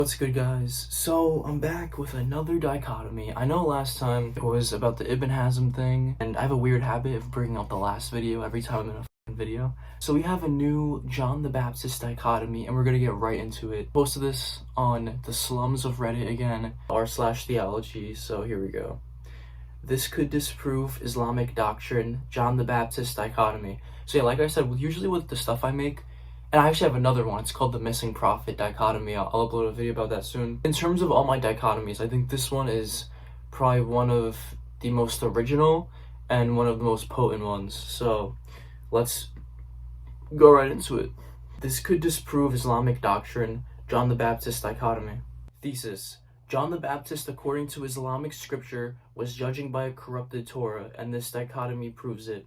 What's good, guys? So I'm back with another dichotomy. I know last time it was about the Ibn Hazm thing, and I have a weird habit of bringing up the last video every time I'm in a fucking video. So we have a new John the Baptist dichotomy, and we're gonna get right into it. Posted this on the slums of Reddit again, r/theology, so here we go. This could disprove Islamic doctrine, John the Baptist dichotomy. So yeah, like I said, usually with the stuff I make, and I actually have another one. It's called the Missing Prophet Dichotomy. I'll upload a video about that soon. In terms of all my dichotomies, I think this one is probably one of the most original and one of the most potent ones. So let's go right into it. This could disprove Islamic doctrine, John the Baptist dichotomy. Thesis. John the Baptist, according to Islamic scripture, was judging by a corrupted Torah, and this dichotomy proves it.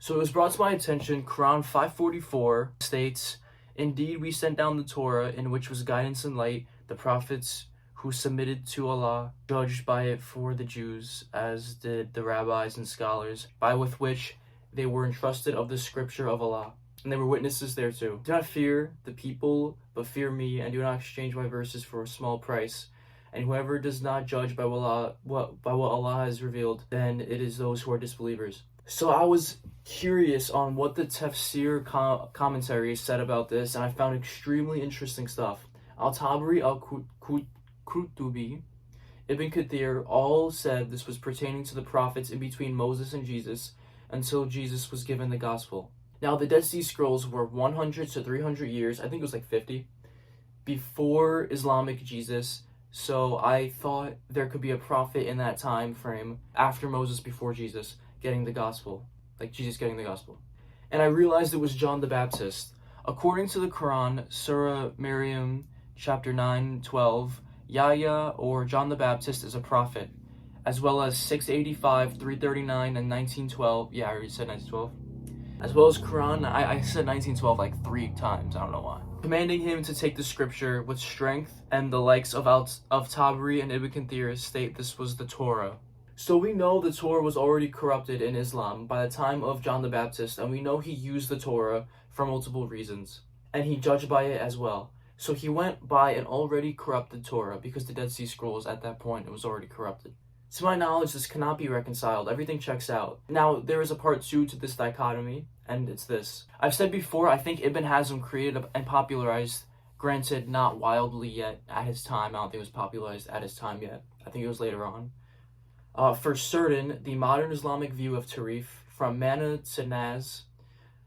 So it was brought to my attention, Quran 544 states, "Indeed we sent down the Torah, in which was guidance and light, the prophets who submitted to Allah, judged by it for the Jews, as did the rabbis and scholars, by with which they were entrusted of the scripture of Allah. And they were witnesses thereto. Do not fear the people, but fear me, and do not exchange my verses for a small price. And whoever does not judge by what Allah has revealed, then it is those who are disbelievers." So I was curious on what the tafsir commentary said about this, and I found extremely interesting stuff. Al-Tabari, Al-Qurtubi, Ibn Kathir all said this was pertaining to the prophets in between Moses and Jesus until Jesus was given the gospel. Now, the Dead Sea Scrolls were 100 to 300 years, I think it was like 50, before Islamic Jesus. So I thought there could be a prophet in that time frame after Moses, before Jesus getting the gospel, like Jesus getting the gospel. And I realized it was John the Baptist. According to the Quran, Surah Maryam, chapter 9:12, Yahya, or John the Baptist, is a prophet, as well as 685, 339, and 1912. Yeah, I already said 1912. As well as Quran, I said 1912 like 3 times, I don't know why. Commanding him to take the scripture with strength, and the likes of Tabari and Ibn Kathir state this was the Torah. So we know the Torah was already corrupted in Islam by the time of John the Baptist, and we know he used the Torah for multiple reasons, and he judged by it as well. So he went by an already corrupted Torah, because the Dead Sea Scrolls at that point, it was already corrupted. To my knowledge, this cannot be reconciled. Everything checks out. Now, there is a part 2 to this dichotomy, and it's this. I've said before, I think Ibn Hazm created and popularized, granted not wildly yet at his time. I don't think it was popularized at his time yet. I think it was later on. For certain, the modern Islamic view of Tarif, from mana to nas,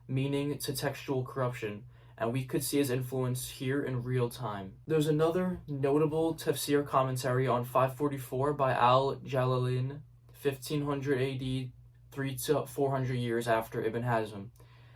meaning to textual corruption, and we could see his influence here in real time. There's another notable tafsir commentary on 544 by Al-Jalalain, 1500 AD, 3 to 400 years after Ibn Hazm,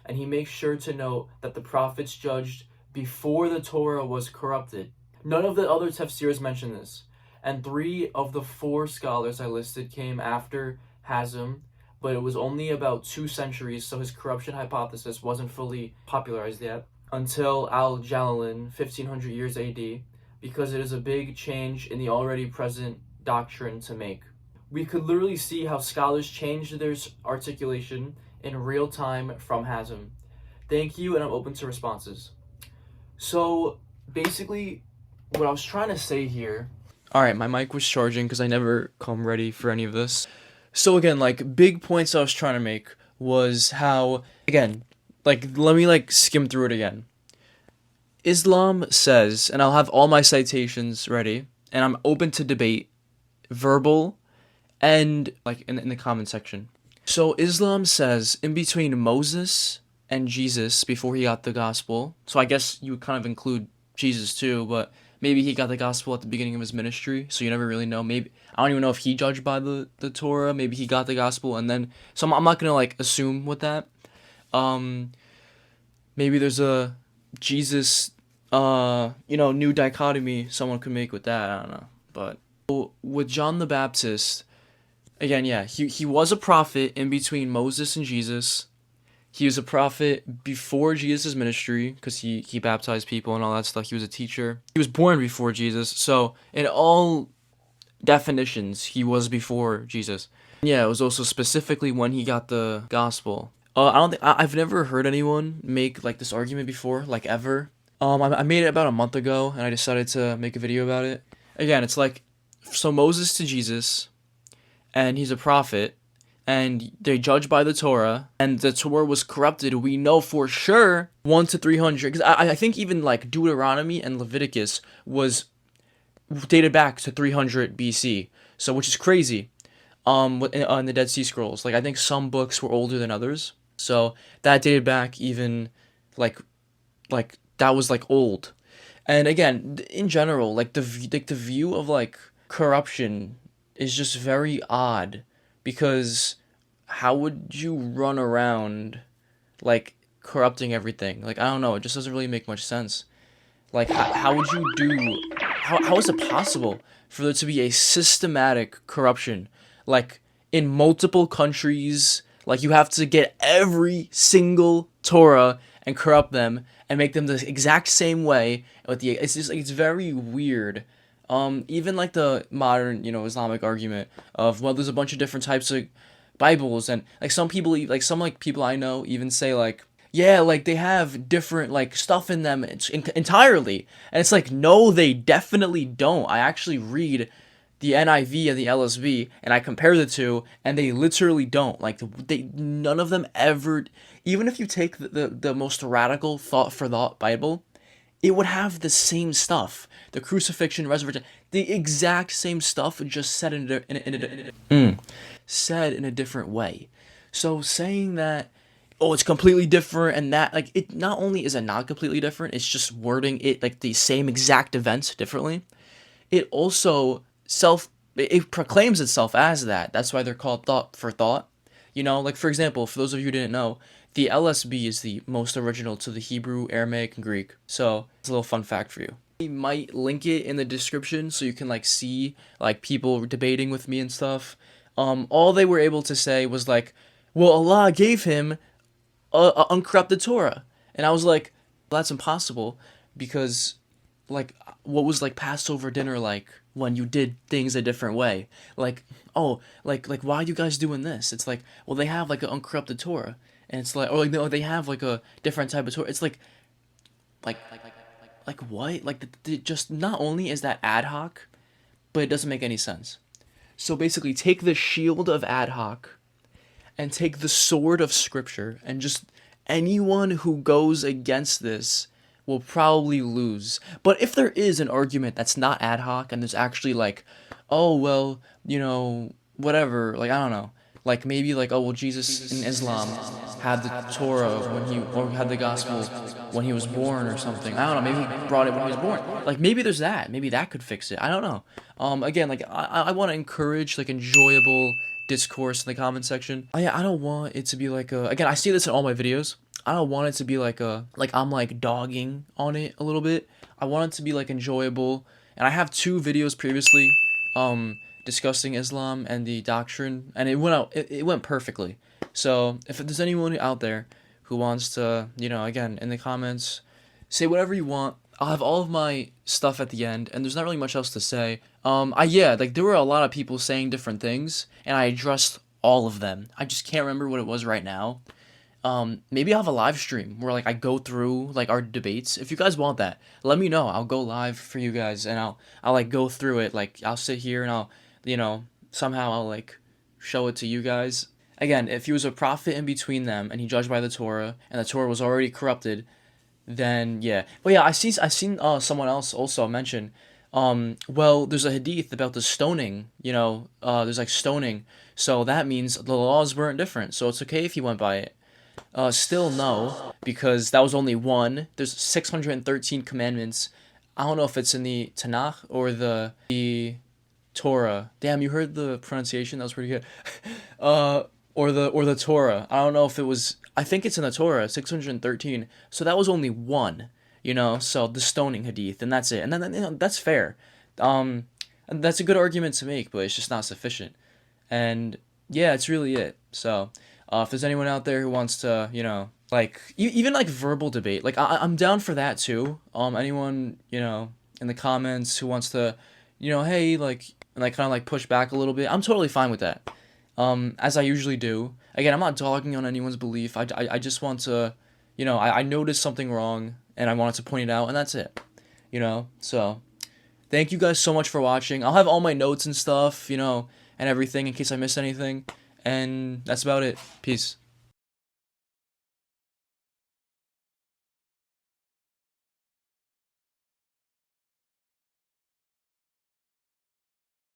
and he makes sure to note that the prophets judged before the Torah was corrupted. None of the other tafsirs mention this, and 3 of the 4 scholars I listed came after Hazm, but it was only about 2 centuries, so his corruption hypothesis wasn't fully popularized yet until Al-Jalalain, 1500 years AD, because it is a big change in the already present doctrine to make. We could literally see how scholars changed their articulation in real time from Hazm. Thank you, and I'm open to responses. So basically, what I was trying to say here. Alright, my mic was charging because I never come ready for any of this. So again, like, big points I was trying to make was how, again, like, let me skim through it again. Islam says, and I'll have all my citations ready, and I'm open to debate, verbal, and like in the comment section. So Islam says in between Moses and Jesus, before he got the gospel, so I guess you would kind of include Jesus too, but maybe he got the gospel at the beginning of his ministry, so you never really know. Maybe, I don't even know if he judged by the Torah. Maybe he got the gospel and then, so I'm not gonna assume with that. Maybe there's a Jesus new dichotomy someone could make with that. I don't know. But with John the Baptist, again, yeah, he was a prophet in between Moses and Jesus. He was a prophet before Jesus' ministry, because he baptized people and all that stuff. He was a teacher. He was born before Jesus, so in all definitions, he was before Jesus. Yeah, it was also specifically when he got the gospel. I've never heard anyone make this argument before, ever, I made it about a month ago, and I decided to make a video about it. Again, it's like, so Moses to Jesus, and he's a prophet, and they judge by the Torah, and the Torah was corrupted. We know for sure 1 to 300, because I think even like Deuteronomy and Leviticus was dated back to 300 BC, so which is crazy. In the Dead Sea Scrolls, like I think some books were older than others, so that dated back even like that was like old. And again, in general, like the view of like corruption is just very odd, because how would you run around like corrupting everything? Like I don't know, it just doesn't really make much sense. Like how would you do how is it possible for there to be a systematic corruption like in multiple countries? Like you have to get every single Torah and corrupt them and make them the exact same way with the it's just like it's very weird. Even like the modern, Islamic argument of, well, there's a bunch of different types of Bibles, and like some people, like some like people I know even say like, yeah, like they have different like stuff in them entirely, and it's like, no, they definitely don't. I actually read the NIV and the LSB, and I compare the two, and they literally don't. Like they none of them ever. Even if you take the most radical thought for thought Bible, it would have the same stuff: the crucifixion, resurrection, the exact same stuff, just said said in a different way. So saying that, oh, it's completely different, and that, like, it not only is it not completely different, it's just wording it like the same exact events differently. It also it proclaims itself as that. That's why they're called thought for thought. Like for example, for those of you who didn't know, the LSB is the most original to the Hebrew, Aramaic, and Greek. So it's a little fun fact for you. We might link it in the description so you can like see like people debating with me and stuff. All they were able to say was like, well, Allah gave him a uncorrupted Torah, and I was like, that's impossible, because like what was like Passover dinner like when you did things a different way? Like, oh, like why are you guys doing this? It's like, well, they have like an uncorrupted Torah, and it's like, or like no, they have like a different type of Torah. It's like what? Like just not only is that ad hoc, but it doesn't make any sense. So basically, take the shield of ad hoc and take the sword of scripture, and just anyone who goes against this will probably lose. But if there is an argument that's not ad hoc, and there's actually like, oh well, whatever, like I don't know, like maybe like, oh well, Jesus in Islam had the Torah or had the gospel when he was born or something. I don't know, maybe he brought it when he was born. Like maybe there's that. Maybe that could fix it. I don't know. Again, like I want to encourage like enjoyable discourse in the comment section. I don't want it to be like a, again, I see this in all my videos. I don't want it to be like a, like I'm like dogging on it a little bit. I want it to be like enjoyable. And I have 2 videos previously discussing Islam and the doctrine, and it went perfectly. So if there's anyone out there who wants to, again, in the comments, say whatever you want. I'll have all of my stuff at the end, and there's not really much else to say. Like there were a lot of people saying different things, and I addressed all of them. I just can't remember what it was right now. Maybe I'll have a live stream where like I go through like our debates. If you guys want that, let me know. I'll go live for you guys, and I'll like go through it. Like I'll sit here and I'll, somehow I'll like show it to you guys. Again, if he was a prophet in between them and he judged by the Torah, and the Torah was already corrupted, then yeah. But yeah, I seen someone else also mention, well, there's a hadith about the stoning. There's like stoning, so that means the laws weren't different, so it's okay if he went by it. Still no, because that was only one. There's 613 commandments. I don't know if it's in the Tanakh or the Torah. Damn, you heard the pronunciation? That was pretty good. Or the Torah. I don't know if it was. I think it's in the Torah, 613. So that was only one. So the stoning hadith, and that's it. And then that's fair. And that's a good argument to make, but it's just not sufficient. And yeah, it's really it. So if there's anyone out there who wants to, like even like verbal debate, like I'm down for that too. Anyone in the comments who wants to, hey, like, and like kind of like push back a little bit, I'm totally fine with that. As I usually do. Again, I'm not dogging on anyone's belief. I just want to, I noticed something wrong, and I wanted to point it out, and that's it. You know, so thank you guys so much for watching. I'll have all my notes and stuff, you know, and everything in case I miss anything. And that's about it. Peace.